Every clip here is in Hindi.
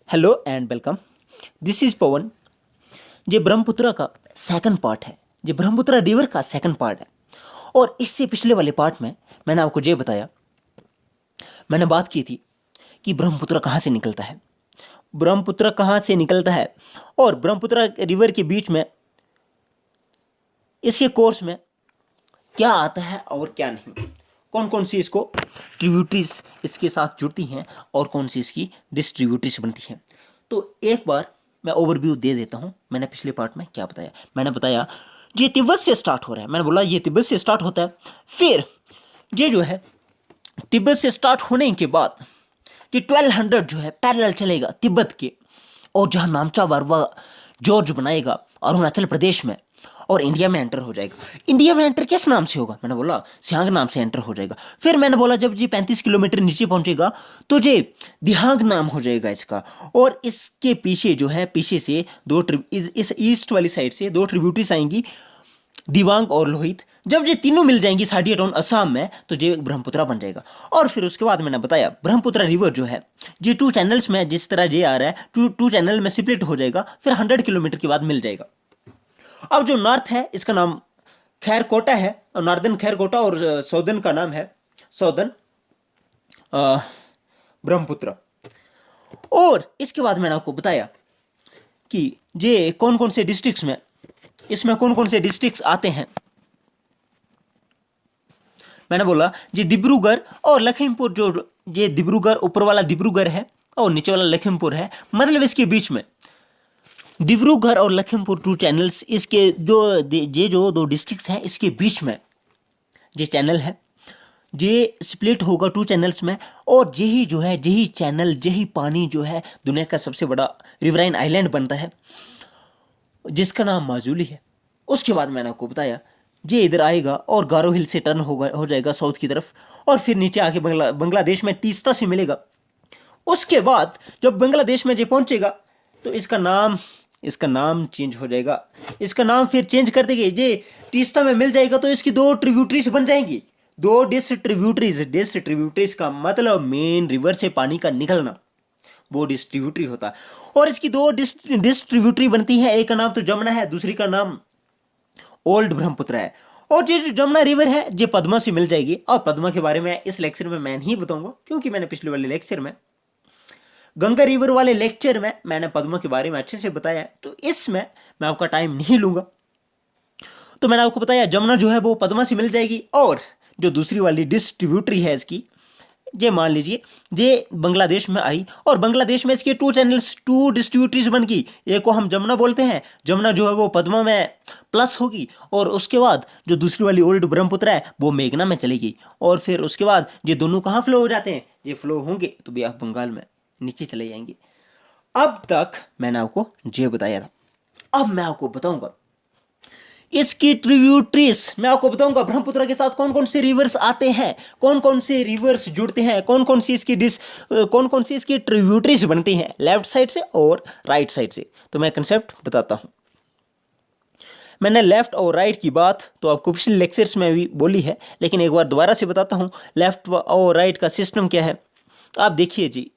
Hello and welcome. This is Pawan. ये ब्रह्मपुत्र का सेकंड पार्ट है। ये ब्रह्मपुत्र रिवर का सेकंड पार्ट है। और इससे पिछले वाले पार्ट में मैंने आपको ये बताया, मैंने बात की थी कि ब्रह्मपुत्र कहाँ से निकलता है, ब्रह्मपुत्र कहाँ से निकलता है और ब्रह्मपुत्र रिवर के बीच में इसके कोर्स में क्या आता है और क्या नहीं, कौन कौन सी इसको ट्रिब्यूटरीज इसके साथ जुड़ती हैं और कौन सी इसकी डिस्ट्रीब्यूटरीज बनती हैं। तो एक बार मैं ओवरव्यू दे देता हूँ। मैंने पिछले पार्ट में क्या बताया, मैंने बताया ये तिब्बत से स्टार्ट हो रहा है। मैंने बोला ये तिब्बत से स्टार्ट होता है, फिर ये जो है तिब्बत से स्टार्ट होने के बाद ये 1200 जो है पैरेलल चलेगा तिब्बत के, और जहाँ नामचा बरवा जॉर्ज बनाएगा अरुणाचल प्रदेश में, और इंडिया में एंटर हो जाएगा। इंडिया में एंटर किस नाम से होगा, मैंने बोला सियांग नाम से एंटर हो जाएगा। फिर मैंने बोला जब जी 35 किलोमीटर नीचे पहुंचेगा तो ये दिहांग नाम हो जाएगा इसका, और इसके पीछे जो है पीछे से इस ईस्ट वाली साइड से दो ट्रिब्यूटरीज आएंगी, दिवांग और लोहित। जब ये तीनों मिल जाएंगी साडिया टाउन असम में तो ये ब्रह्मपुत्र बन जाएगा। और फिर उसके बाद मैंने बताया ब्रह्मपुत्र रिवर जो है ये 2 चैनल्स में, जिस तरह ये आ रहा है 2 चैनल में स्प्लिट हो जाएगा, फिर 100 किलोमीटर के बाद मिल जाएगा। अब जो नॉर्थ है इसका नाम खैरकोटा है, और नॉर्दर्न खैरकोटा, और सौदर्न का नाम है सौदर्न ब्रह्मपुत्र। और इसके बाद मैंने आपको बताया कि ये कौन कौन से डिस्ट्रिक्ट्स में, इसमें कौन कौन से डिस्ट्रिक्ट्स आते हैं। मैंने बोला ये डिब्रूगढ़ और लखीमपुर, जो ये डिब्रूगढ़ ऊपर वाला डिब्रूगढ़ है और नीचे वाला लखीमपुर है, मतलब इसके बीच में डिब्रूगढ़ और लखीमपुर 2 चैनल्स, इसके जो 2 डिस्ट्रिक्ट्स हैं इसके बीच में ये चैनल है, ये स्प्लिट होगा 2 चैनल्स में। और यही जो है यही चैनल, यही पानी जो है दुनिया का सबसे बड़ा रिवराइन आइलैंड बनता है जिसका नाम माजुली है। उसके बाद मैंने आपको बताया ये इधर आएगा और गारो हिल से टर्न हो जाएगा साउथ की तरफ, और फिर नीचे आके बांग्लादेश में तीस्ता से मिलेगा। उसके बाद जब बांग्लादेश में ये पहुंचेगा तो इसका नाम चेंज हो जाएगा। इसका नाम फिर चेंज कर देंगे, ये तीस्ता में मिल जाएगा तो इसकी 2 ट्रिब्यूटरीज बन जाएंगी, 2 डिस्ट्रीब्यूटरीज। डिस्ट्रीब्यूटरीज का मतलब मेन रिवर से पानी का निकलना, वो डिस्ट्रीब्यूटरी होता है। और इसकी 2 डिस्ट्रीब्यूटरी बनती है, एक का नाम तो जमुना है, दूसरी का नाम ओल्ड ब्रह्मपुत्र है। और ये जो जमुना रिवर है ये पद्मा से मिल जाएगी, और पद्मा के बारे में इस लेक्चर में मैं नहीं बताऊंगा क्योंकि मैंने पिछले वाले लेक्चर में, गंगा रिवर वाले लेक्चर में मैंने पद्मा के बारे में अच्छे से बताया है, तो इसमें मैं आपका टाइम नहीं लूंगा। तो मैंने आपको बताया जमुना जो है वो पद्मा से मिल जाएगी, और जो दूसरी वाली डिस्ट्रीब्यूटरी है इसकी, ये मान लीजिए ये बांग्लादेश में आई, और बांग्लादेश में इसके 2 चैनल्स 2 डिस्ट्रीब्यूटरीज बन गई। एक को हम जमुना बोलते हैं, जमुना जो है वो पद्मा में प्लस होगी, और उसके बाद जो दूसरी वाली ओल्ड ब्रह्मपुत्र है वो मेघना में चलेगी। और फिर उसके बाद ये दोनों कहाँ फ्लो हो जाते हैं, ये फ्लो होंगे तो भी आप बंगाल में नीचे चले जाएंगे। अब तक मैंने आपको ये बताया था, अब मैं आपको बताऊंगा इसकी ट्रिब्यूटरीज। मैं आपको बताऊंगा ब्रह्मपुत्र के साथ कौन कौन से रिवर्स आते हैं, कौन कौन से रिवर्स जुड़ते हैं, कौन कौन सी इसकी ट्रिब्यूटरीज बनती हैं लेफ्ट साइड से और राइट साइड से। तो मैं कंसेप्ट बताता हूं। मैंने लेफ्ट और राइट की बात तो आपको पिछले लेक्चर्स में भी बोली है, लेकिन एक बार दोबारा से बताता हूं लेफ्ट और राइट का सिस्टम क्या है। आप देखिए जी,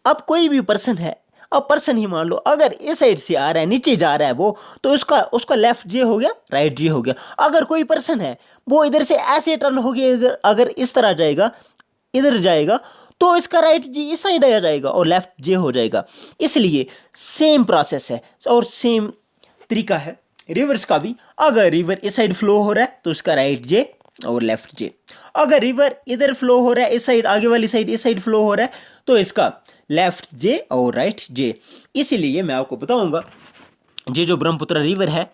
अब कोई भी पर्सन है, अब पर्सन ही मान लो अगर इस साइड से आ रहा है, नीचे जा रहा है वो, तो उसका लेफ्ट जे हो गया, राइट जे हो गया। अगर कोई पर्सन है वो इधर से ऐसे टर्न हो गया, अगर इस तरह जाएगा, इधर जाएगा, तो इसका राइट जी इस साइड आ जाएगा और लेफ्ट जे हो जाएगा। इसलिए सेम प्रोसेस है और सेम तरीका है रिवर्स का भी। अगर रिवर इस साइड फ्लो हो रहा है तो उसका राइट जे और लेफ्ट जे। अगर रिवर इधर फ्लो हो रहा है, इस साइड आगे वाली साइड इस साइड फ्लो हो रहा है, तो इसका लेफ्ट जे और राइट जे। इसीलिए मैं आपको बताऊंगा ये जो ब्रह्मपुत्र रिवर है,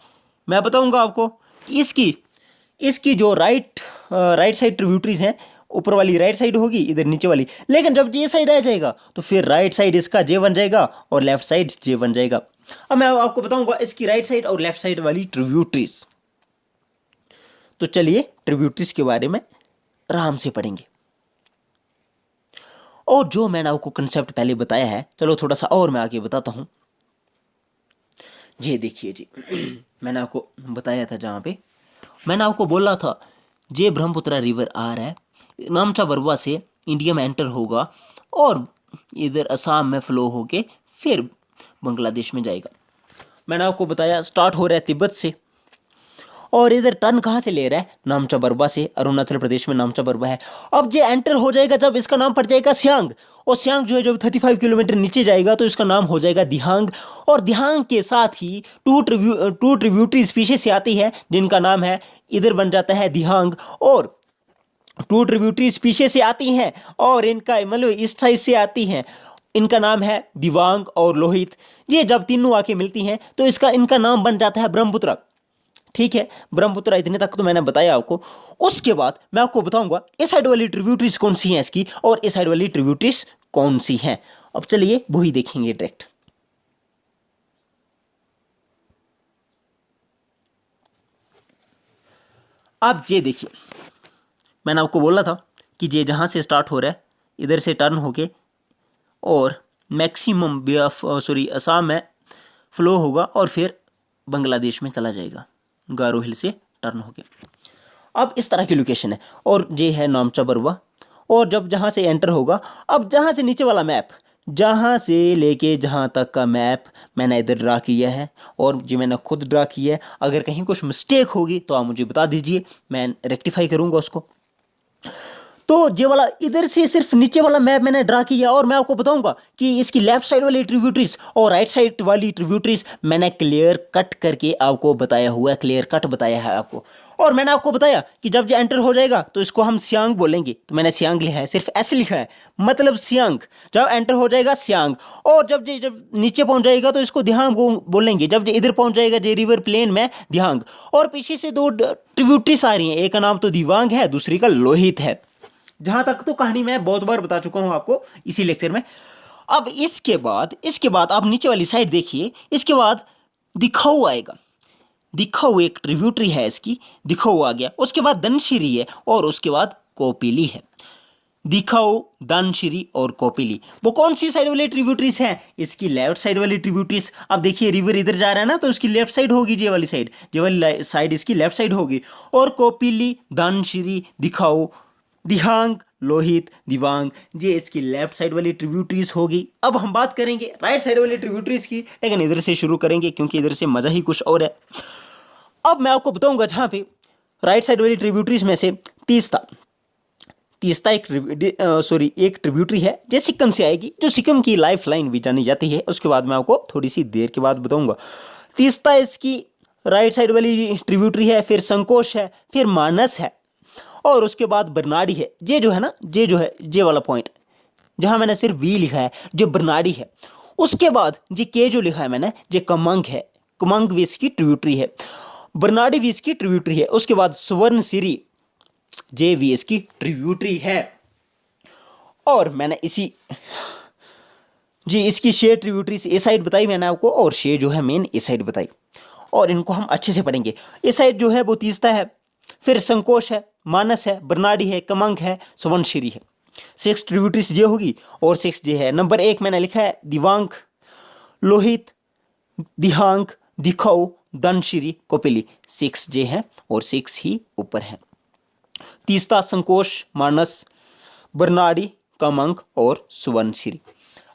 मैं बताऊंगा आपको कि इसकी जो राइट साइड ट्रिब्यूटरीज हैं, ऊपर वाली राइट साइड होगी, इधर नीचे वाली। लेकिन जब ये साइड आ जाएगा तो फिर राइट साइड इसका जे बन जाएगा और लेफ्ट साइड जे बन जाएगा। अब मैं आपको बताऊंगा इसकी राइट साइड और लेफ्ट साइड वाली ट्रिब्यूटरीज। तो चलिए ट्रिब्यूटरीज के बारे में आराम से पढ़ेंगे। और जो मैंने आपको कंसेप्ट पहले बताया है, चलो थोड़ा सा और मैं आगे बताता हूं। ये देखिए जी, मैंने आपको बताया था, जहां पे मैंने आपको बोला था ये ब्रह्मपुत्र रिवर आ रहा है, नामचा बरवा से इंडिया में एंटर होगा और इधर असम में फ्लो होके फिर बांग्लादेश में जाएगा। मैंने आपको बताया स्टार्ट हो रहा है तिब्बत से, और इधर टर्न कहाँ से ले रहा है, नामचा बरबा से। अरुणाचल प्रदेश में नामचा बरबा है। अब ये एंटर हो जाएगा जब इसका नाम पड़ जाएगा सियांग, और सियांग जो है जब 35 किलोमीटर नीचे जाएगा तो इसका नाम हो जाएगा दिहांग। और दिहांग के साथ ही टू ट्रिब्यूटरी स्पीशीज से आती है जिनका नाम है, इधर बन जाता है दिहांग, और टू ट्रिब्यूटरी स्पीशीज से आती हैं और इनका मतलब इस साइड से आती हैं, इनका नाम है दिवांग और लोहित। ये जब तीनों आके मिलती हैं तो इनका नाम बन जाता है ब्रह्मपुत्र। ठीक है, ब्रह्मपुत्र इतने तक तो मैंने बताया आपको। उसके बाद मैं आपको बताऊंगा इस साइड वाली ट्रिब्यूटरीज कौन सी हैं इसकी, और इस साइड वाली ट्रिब्यूटरीज कौन सी हैं। अब चलिए वही देखेंगे डायरेक्ट। आप ये देखिए, मैंने आपको बोला था कि ये जहां से स्टार्ट हो रहा है इधर से टर्न होके और मैक्सिमम बे ऑफ असम में फ्लो होगा और फिर बांग्लादेश में चला जाएगा, गारो हिल से टर्न होके। अब इस तरह की लोकेशन है, और ये है नामचा बरवा। और जब जहाँ से एंटर होगा, अब जहाँ से नीचे वाला मैप, जहाँ से लेके जहाँ तक का मैप मैंने इधर ड्रा किया है, और जो मैंने खुद ड्रा किया है, अगर कहीं कुछ मिस्टेक होगी तो आप मुझे बता दीजिए, मैं रेक्टिफाई करूँगा उसको। तो ये वाला इधर से सिर्फ नीचे वाला मैप मैंने ड्रा किया, और मैं आपको बताऊंगा कि इसकी लेफ्ट साइड वाली ट्रिब्यूटरीज और राइट साइड वाली ट्रिब्यूटरीज मैंने क्लियर कट करके आपको बताया हुआ है, क्लियर कट बताया है आपको। और मैंने आपको बताया कि जब ये एंटर हो जाएगा तो इसको हम सियांग बोलेंगे, तो मैंने सियांग लिखा है, सिर्फ ऐसे लिखा है, मतलब सियांग। जब एंटर हो जाएगा सियांग, और जब नीचे पहुंच जाएगा तो इसको दिहांग बोलेंगे। जब इधर पहुंच जाएगा जे रिवर प्लेन में, दिहांग। और पीछे से दो ट्रिब्यूटरीज आ रही हैं, एक का नाम तो दिवांग है, दूसरी का लोहित है। जहां तक तो कहानी मैं बहुत बार बता चुका हूं आपको इसी लेक्चर में। अब इसके बाद आप नीचे वाली साइड देखिए, इसके बाद दिखाऊ आएगा। दिखाऊ एक ट्रिब्यूटरी है इसकी, दिखाऊ आ गया। उसके बाद धनशिरी है, और उसके बाद कोपिली है। दिखाऊ, धनशिरी और कोपिली, वो कौन सी साइड वाली ट्रिब्यूटरीज हैं? इसकी लेफ्ट साइड वाली ट्रिब्यूटरीज। अब देखिए रिवर इधर जा रहा है ना, तो उसकी लेफ्ट साइड होगी, ये वाली साइड इसकी लेफ्ट साइड होगी। और कोपिली, धनशिरी, दिखाऊ, दिहांग, लोहित, दिवांग, ये इसकी लेफ्ट साइड वाली ट्रिब्यूटरीज होगी। अब हम बात करेंगे राइट साइड वाली ट्रिब्यूटरीज की, लेकिन इधर से शुरू करेंगे क्योंकि इधर से मजा ही कुछ और है। अब मैं आपको बताऊंगा जहां पे राइट साइड वाली ट्रिब्यूटरीज में से तीस्ता एक ट्रिब्यूटरी है जो सिक्किम से आएगी, जो सिक्किम की लाइफ लाइन भी जानी जाती है। उसके बाद मैं आपको थोड़ी सी देर के बाद बताऊंगा। तीस्ता इसकी राइट साइड वाली ट्रिब्यूटरी है, फिर संकोश है, फिर मानस है, और उसके बाद बरनाड़ी है। ये जो है ना, ये वाला पॉइंट जहां मैंने सिर्फ वी लिखा है, जो बरनाड़ी है। उसके बाद ये के जो लिखा है मैंने, ये कमंग है, कमंग भी इसकी ट्रिब्यूटरी है, बरनाड़ी भी इसकी ट्रिब्यूटरी है। उसके बाद सुवर्णसिरी, जे भी इसकी ट्रिब्यूटरी है। और मैंने इसकी शेयर ट्रिब्यूटरी से इस साइड बताई मैंने आपको, और शेयर जो है मेन इस साइड बताई, और इनको हम अच्छे से पढ़ेंगे। इस साइड जो है वो तीस्ता है, फिर संकोश है, मानस है, बरनाड़ी है, कमंग है, सुवर्णशिरी है। 6 ट्रिब्यूटरीज ये होगी, और 6 ये है। नंबर 1 मैंने लिखा है दिवांग, लोहित, दिहांग, दिखाऊ, धनशिरी, कोपिली। 6 जे है, और 6 ही ऊपर है। तीस्ता, संकोश, मानस, बरनाड़ी, कमंग और सुवर्णशिरी।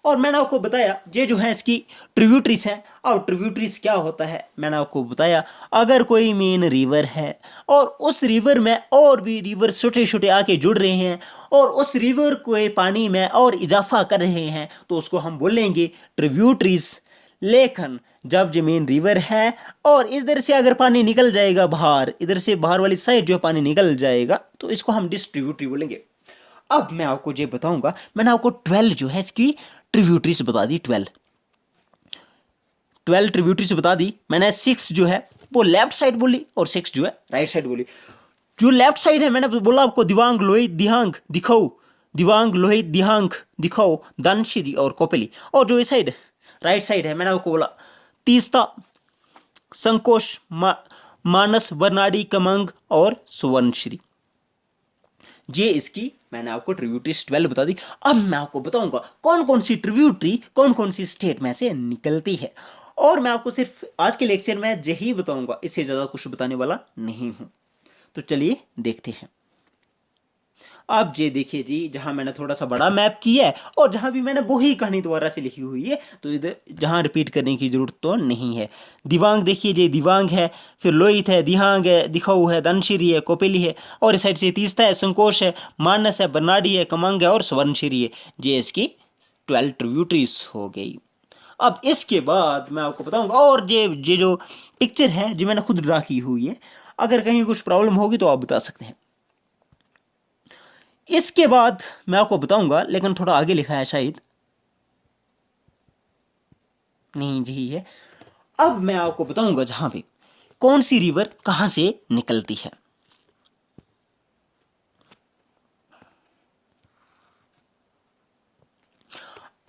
और मैंने आपको बताया ये जो है इसकी ट्रिब्यूटरीज हैं। और ट्रिब्यूटरीज क्या होता है मैंने आपको बताया, अगर कोई मेन रिवर है और उस रिवर में और भी रिवर छोटे छोटे आके जुड़ रहे हैं और उस रिवर के पानी में और इजाफा कर रहे हैं, तो उसको हम बोलेंगे ट्रिब्यूटरीज। लेकिन जब जो मेन रिवर है और इधर से अगर पानी निकल जाएगा बाहर, इधर से बाहर वाली साइड जो पानी निकल जाएगा, तो इसको हम डिस्ट्रीब्यूटरी बोलेंगे। अब मैं आपको ये बताऊंगा, मैंने आपको 12 जो है इसकी ट्रिब्यूटरीज बता दी, 12 ट्रिब्यूटरीज बता दी मैंने। 6 जो है वो लेफ्ट साइड बोली और 6 जो है राइट साइड बोली। जो लेफ्ट साइड है मैंने बोला आपको दिवांग, लोहित, दिहांग, दिखाऊ, दिवांग, लोहित, दिहांग, दिखाऊ, धनशिरी और कोपिली। और जो इस साइड राइट साइड है मैंने आपको बोला तीस्ता, संकोश, मानस, बरनाड़ी, कमंग और सुवर्णशिरी। ये इसकी मैंने आपको ट्रिब्यूटरीज 12 बता दी। अब मैं आपको बताऊंगा कौन कौन सी ट्रिब्यूटरी कौन कौन सी स्टेट में से निकलती है। और मैं आपको सिर्फ आज के लेक्चर में यही बताऊंगा, इससे ज़्यादा कुछ बताने वाला नहीं हूं। तो चलिए देखते हैं। अब ये देखिए जी, जहाँ मैंने थोड़ा सा बड़ा मैप किया है और जहाँ भी मैंने वही कहानी दोबारा से लिखी हुई है, तो इधर जहाँ रिपीट करने की जरूरत तो नहीं है। दिवांग देखिए जी, दिवांग है, फिर लोहित है, दिहांग है, दिखाऊ है, धनशिरी है, कोपेली है, और इस साइड से तीस्ता है, संकोश है, मानस है, बरनाडी है, कमंग है और स्वर्णशिरी है। ये इसकी 12 ट्रिब्यूटरीज हो गई। अब इसके बाद मैं आपको बताऊंगा, और ये जो पिक्चर है जो मैंने खुद ड्रा की हुई है, अगर कहीं कुछ प्रॉब्लम होगी तो आप बता सकते हैं। इसके बाद मैं आपको बताऊंगा, लेकिन थोड़ा आगे लिखा है शायद, नहीं यही है। अब मैं आपको बताऊंगा जहां पे कौन सी रिवर कहां से निकलती है।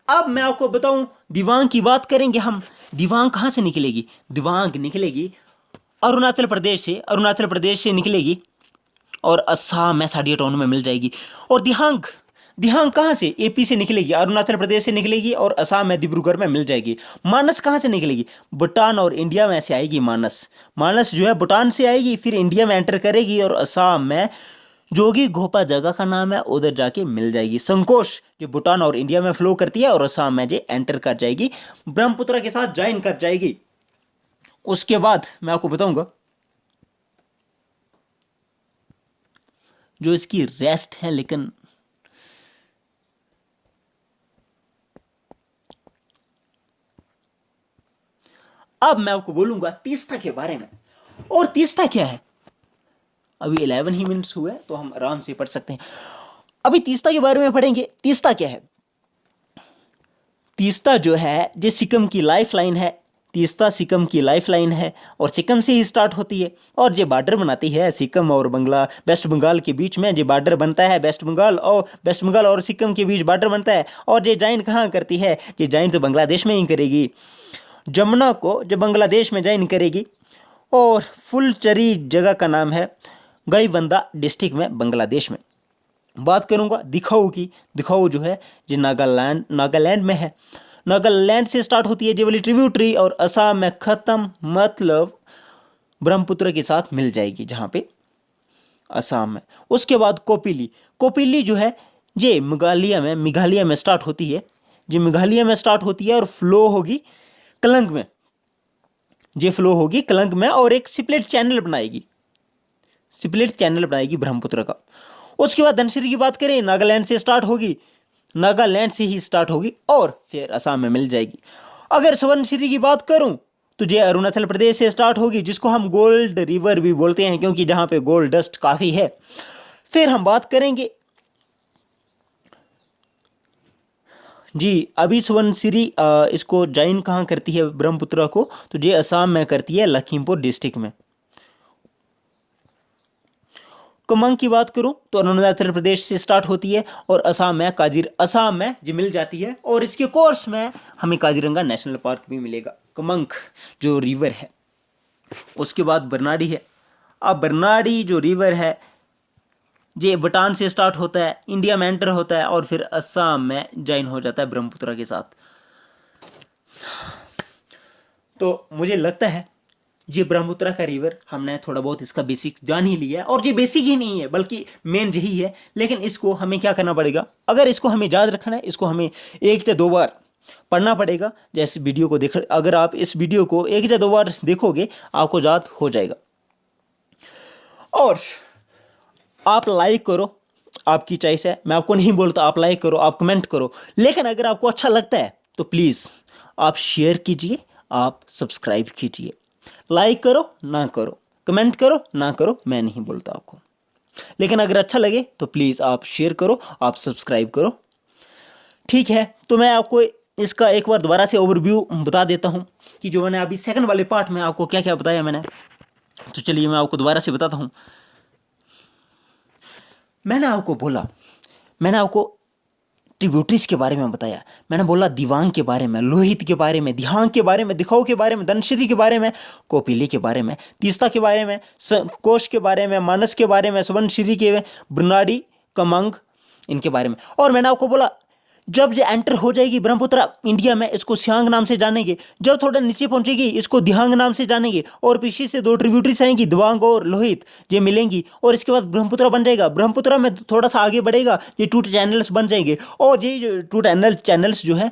अब मैं आपको बताऊं, दिवांग की बात करेंगे हम। दिवांग कहां से निकलेगी? दिवांग निकलेगी अरुणाचल प्रदेश से, अरुणाचल प्रदेश से निकलेगी और असम में साड़ी टाउन में मिल जाएगी। और दिहांग, दिहांग कहाँ से? एपी से निकलेगी, अरुणाचल प्रदेश से निकलेगी और असम में डिब्रूगढ़ में मिल जाएगी। मानस कहाँ से निकलेगी? भूटान और इंडिया में से आएगी मानस। मानस जो है भूटान से आएगी, फिर इंडिया में एंटर करेगी और असम में जोगी घोपा जगह का नाम है, उधर जाके मिल जाएगी। संकोश जो भूटान और इंडिया में फ्लो करती है और असम में जो एंटर कर जाएगी, ब्रह्मपुत्र के साथ ज्वाइन कर जाएगी। उसके बाद मैं आपको बताऊंगा जो इसकी रेस्ट है, लेकिन अब मैं आपको बोलूंगा तीस्ता के बारे में। और तीस्ता क्या है? अभी 11 ही मिनट्स हुए तो हम आराम से पढ़ सकते हैं। अभी तीस्ता के बारे में पढ़ेंगे। तीस्ता क्या है? तीस्ता जो है जो सिक्किम की लाइफ लाइन है। तीस्ता सिक्किम की लाइफ लाइन है और सिक्किम से ही स्टार्ट होती है और ये बॉर्डर बनाती है सिक्किम और वेस्ट बंगाल के बीच में। ये बॉर्डर बनता है वेस्ट बंगाल और सिक्किम के बीच बॉर्डर बनता है। और ये ज्वाइन कहाँ करती है? ये ज्वाइन तो बांग्लादेश में ही करेगी। जमुना को जो बांग्लादेश में ज्वाइन करेगी। और फुलचरी जगह का नाम है गाईबंदा डिस्ट्रिक्ट में, बांग्लादेश में। बात करूंगा दिखाऊ की। दिखाऊ जो है ये नागालैंड में है। नागालैंड से स्टार्ट होती है ये वाली ट्रिब्यूटरी और असम में खत्म, मतलब ब्रह्मपुत्र के साथ मिल जाएगी जहाँ पे असम में। उसके बाद कोपिली। कोपिली जो है ये मेघालय में स्टार्ट होती है। ये मेघालय में स्टार्ट होती है और फ्लो होगी कलंग में। ये फ्लो होगी कलंग में और एक स्प्लिट चैनल बनाएगी ब्रह्मपुत्र का। उसके बाद धनसिरी की बात करें, नागालैंड से स्टार्ट होगी, नागालैंड से ही स्टार्ट होगी और फिर असम में मिल जाएगी। अगर स्वर्णशिरी की बात करूं तो ये अरुणाचल प्रदेश से स्टार्ट होगी, जिसको हम गोल्ड रिवर भी बोलते हैं क्योंकि जहां पे गोल्ड डस्ट काफ़ी है। फिर हम बात करेंगे जी, अभी स्वर्णशिरी इसको ज्वाइन कहाँ करती है ब्रह्मपुत्र को? तो ये असम में करती है, लखीमपुर डिस्ट्रिक्ट में। कमंग की बात करूं तो अरुणाचल प्रदेश से स्टार्ट होती है और असम में जी मिल जाती है। और इसके कोर्स में हमें काजीरंगा नेशनल पार्क भी मिलेगा, कमंग जो रिवर है। उसके बाद बरनाडी है। अब बरनाडी जो रिवर है ये भूटान से स्टार्ट होता है, इंडिया में एंटर होता है और फिर असम में ज्वाइन हो जाता है ब्रह्मपुत्र के साथ। तो मुझे लगता है ये ब्रह्मपुत्र का रिवर हमने थोड़ा बहुत इसका बेसिक जान ही लिया है। और ये बेसिक ही नहीं है बल्कि मेन यही है, लेकिन इसको हमें क्या करना पड़ेगा? अगर इसको हमें याद रखना है, इसको हमें 1 से 2 बार पढ़ना पड़ेगा। जैसे वीडियो को अगर आप इस वीडियो को 1 या 2 बार देखोगे आपको याद हो जाएगा। और आप लाइक करो, आपकी चॉइस है, मैं आपको नहीं बोलता आप लाइक करो, आप कमेंट करो, लेकिन अगर आपको अच्छा लगता है तो प्लीज़ आप शेयर कीजिए, आप सब्सक्राइब कीजिए। लाइक करो ना करो, कमेंट करो ना करो, मैं नहीं बोलता आपको, लेकिन अगर अच्छा लगे तो प्लीज़ आप शेयर करो, आप सब्सक्राइब करो। ठीक है, तो मैं आपको इसका एक बार दोबारा से ओवरव्यू बता देता हूँ कि जो मैंने अभी सेकंड वाले पार्ट में आपको क्या क्या बताया मैंने। तो चलिए मैं आपको दोबारा से बताता हूँ। मैंने आपको ट्रिब्यूटरीज के बारे में बताया। मैंने बोला दिवांग के बारे में, लोहित के बारे में, दिहांग के बारे में, दिखाऊ के बारे में, धनसिरी के बारे में, कोपिली के बारे में, तीस्ता के बारे में, कोश के बारे में, मानस के बारे में, स्वर्णशिरी के, बरनाडी, कमंग, इनके बारे में। और मैंने आपको बोला जब ये एंटर हो जाएगी ब्रह्मपुत्र इंडिया में, इसको सियांग नाम से जानेंगे। जब थोड़ा नीचे पहुंचेगी इसको दिहांग नाम से जानेंगे, और पीछे से दो ट्रिब्यूटरीज आएंगी, दिबांग और लोहित, ये मिलेंगी, और इसके बाद ब्रह्मपुत्र बन जाएगा। ब्रह्मपुत्र में थोड़ा सा आगे बढ़ेगा, ये टू चैनल्स बन जाएंगे, और ये टू चैनल्स जो है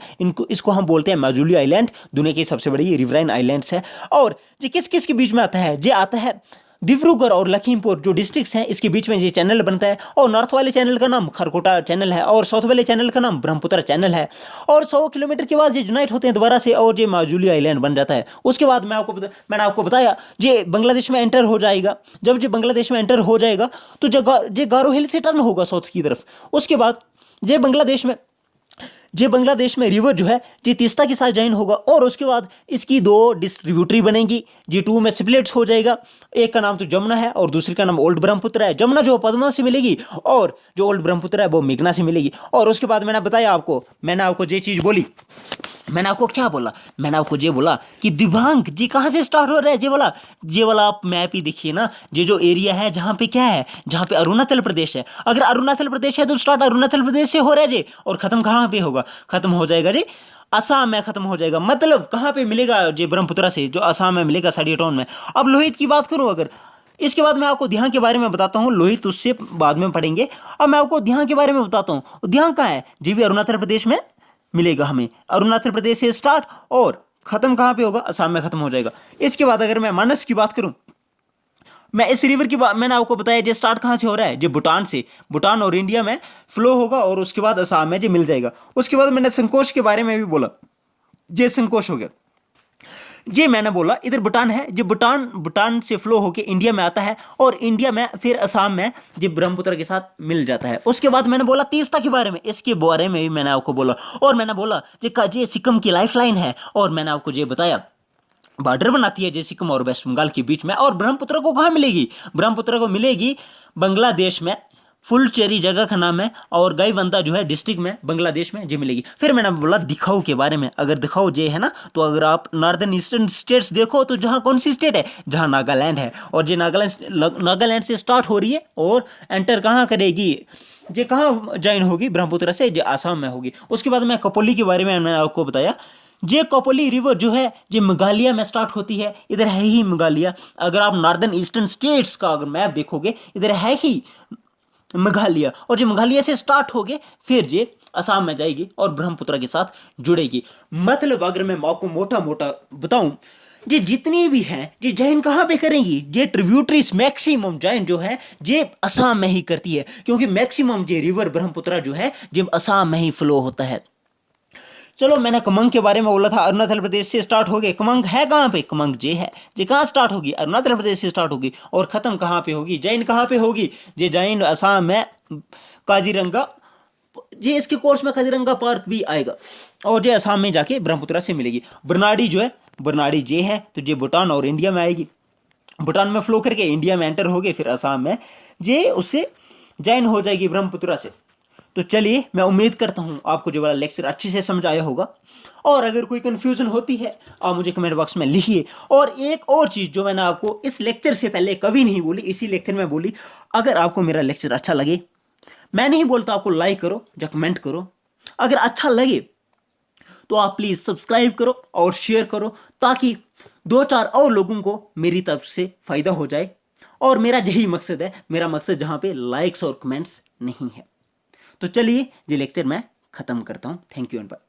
इसको हम बोलते हैं माजुली आइलैंड, दुनिया की सबसे बड़ी रिवराइन आइलैंड्स है। और ये किस किस के बीच में आता है? ये आता है डिब्रूगढ़ और लखीमपुर जो डिस्ट्रिक्ट्स हैं इसके बीच में ये चैनल बनता है। और नॉर्थ वाले चैनल का नाम खरकोटा चैनल है, और साउथ वाले चैनल का नाम ब्रह्मपुत्र चैनल है। और 100 किलोमीटर के बाद ये यूनाइट होते हैं दोबारा से, और ये माजुली आइलैंड बन जाता है। उसके बाद मैंने आपको बताया ये बांग्लादेश में एंटर हो जाएगा। जब ये बांग्लादेश में एंटर हो जाएगा तो ये गारो हिल से टर्न होगा साउथ की तरफ। उसके बाद ये बांग्लादेश में रिवर जो है ये तीस्ता के साथ ज्वाइन होगा, और उसके बाद इसकी दो डिस्ट्रीब्यूटरी बनेगी, जी टू में स्प्लिट्स हो जाएगा। एक का नाम तो जमुना है और दूसरे का नाम ओल्ड ब्रह्मपुत्र है। जमुना जो पद्मा से मिलेगी, और जो ओल्ड ब्रह्मपुत्र है वो मेघना से मिलेगी। और उसके बाद मैंने आपको ये चीज़ बोली, मैंने आपको क्या बोला? मैंने आपको ये बोला कि दिबांग जी कहाँ से स्टार्ट हो रहा है। ये वाला आप मैप ही देखिए ना, ये जो एरिया है जहाँ पे क्या है, जहाँ पे अरुणाचल प्रदेश है। अगर अरुणाचल प्रदेश है तो स्टार्ट अरुणाचल प्रदेश से हो रहा है जी, और खत्म कहाँ पे होगा? खत्म हो जाएगा जी असम में खत्म हो जाएगा। मतलब कहाँ पे मिलेगा? ये ब्रह्मपुत्र से जो असम में मिलेगा, साड़ी टाउन में। अब लोहित की बात करूँ अगर, इसके बाद मैं आपको दिहांग के बारे में बताता हूँ, लोहित उससे बाद में पढ़ेंगे। अब मैं आपको दिहांग के बारे में बताता हूँ। दिहांग कहाँ है? जी भी अरुणाचल प्रदेश में मिलेगा हमें, अरुणाचल प्रदेश से स्टार्ट, और खत्म कहाँ पे होगा? असम में खत्म हो जाएगा। इसके बाद अगर मैं मानस की बात करूं, मैं इस रिवर की बात, मैंने आपको बताया ये स्टार्ट कहाँ से हो रहा है? ये भूटान से, भूटान और इंडिया में फ्लो होगा, और उसके बाद असम में ये मिल जाएगा। उसके बाद मैंने संकोच के बारे में भी बोला, ये संकोच हो गया। ये मैंने बोला इधर भूटान है, जो भूटान से फ्लो होके इंडिया में आता है, और इंडिया में फिर असम में ये ब्रह्मपुत्र के साथ मिल जाता है। उसके बाद मैंने बोला तीस्ता के बारे में, इसके बारे में भी मैंने आपको बोला। और मैंने बोला ये सिक्किम की लाइफलाइन है, और मैंने आपको ये बताया बॉर्डर बनाती है जैसे सिक्किम और वेस्ट बंगाल के बीच में। और ब्रह्मपुत्र को कहाँ मिलेगी? ब्रह्मपुत्र को मिलेगी बांग्लादेश में, फुलचेरी जगह का नाम है, और गाईबंदा जो है डिस्ट्रिक्ट में बांग्लादेश में जी मिलेगी। फिर मैंने बोला दिखाओ के बारे में। अगर दिखाओ जे है ना, तो अगर आप नॉर्दर्न ईस्टर्न स्टेट्स देखो तो जहाँ कौन सी स्टेट है? जहाँ नागालैंड है, और ये नागालैंड से स्टार्ट हो रही है, और एंटर कहाँ करेगी? ये कहाँ ज्वाइन होगी ब्रह्मपुत्र से? ये आसाम में होगी। उसके बाद मैं कपोली के बारे में मैंने आपको बताया। ये कपोली रिवर जो है ये मेघालय में स्टार्ट होती है, इधर है ही मेघालय। अगर आप नॉर्दर्न ईस्टर्न स्टेट्स का अगर मैप देखोगे, इधर है ही मेघालय, और जो मेघालय से स्टार्ट होके फिर ये असम में जाएगी और ब्रह्मपुत्र के साथ जुड़ेगी। मतलब अगर मैं आपको मोटा मोटा बताऊं, ये जितनी भी हैं ये जॉइन कहाँ पे करेंगी? ये ट्रिब्यूटरीज मैक्सिमम जॉइन जो है ये असम में ही करती है, क्योंकि मैक्सिमम ये रिवर ब्रह्मपुत्र जो है ये असम में ही फ्लो होता है। चलो मैंने कमंग के बारे में बोला था, अरुणाचल प्रदेश से स्टार्ट हो गए। कमंग है कहाँ पे? कमंग जे है, जे कहाँ स्टार्ट होगी? अरुणाचल प्रदेश से स्टार्ट होगी, और खत्म कहाँ पे होगी? जैन कहाँ पे होगी? जे जैन असम में काजीरंगा, ये इसके कोर्स में काजीरंगा पार्क भी आएगा, और जे असम में जाके ब्रह्मपुत्र से मिलेगी। बरनाड़ी जो है, बरनाड़ी जे है तो ये भूटान और इंडिया में आएगी, भूटान में फ्लो करके इंडिया में एंटर होगी, फिर असम में जे उससे जॉइन हो जाएगी ब्रह्मपुत्र से। तो चलिए, मैं उम्मीद करता हूँ आपको जो वाला लेक्चर अच्छे से समझ आया होगा, और अगर कोई कन्फ्यूजन होती है आप मुझे कमेंट बॉक्स में लिखिए। और एक और चीज़ जो मैंने आपको इस लेक्चर से पहले कभी नहीं बोली, इसी लेक्चर में बोली, अगर आपको मेरा लेक्चर अच्छा लगे, मैं नहीं बोलता आपको लाइक करो या कमेंट करो, अगर अच्छा लगे तो आप प्लीज़ सब्सक्राइब करो और शेयर करो, ताकि 2-4 और लोगों को मेरी तरफ से फ़ायदा हो जाए। और मेरा यही मकसद है, मेरा मकसद जहाँ पे लाइक्स और कमेंट्स नहीं है। तो चलिए ये लेक्चर मैं ख़त्म करता हूँ। Thank you and bye.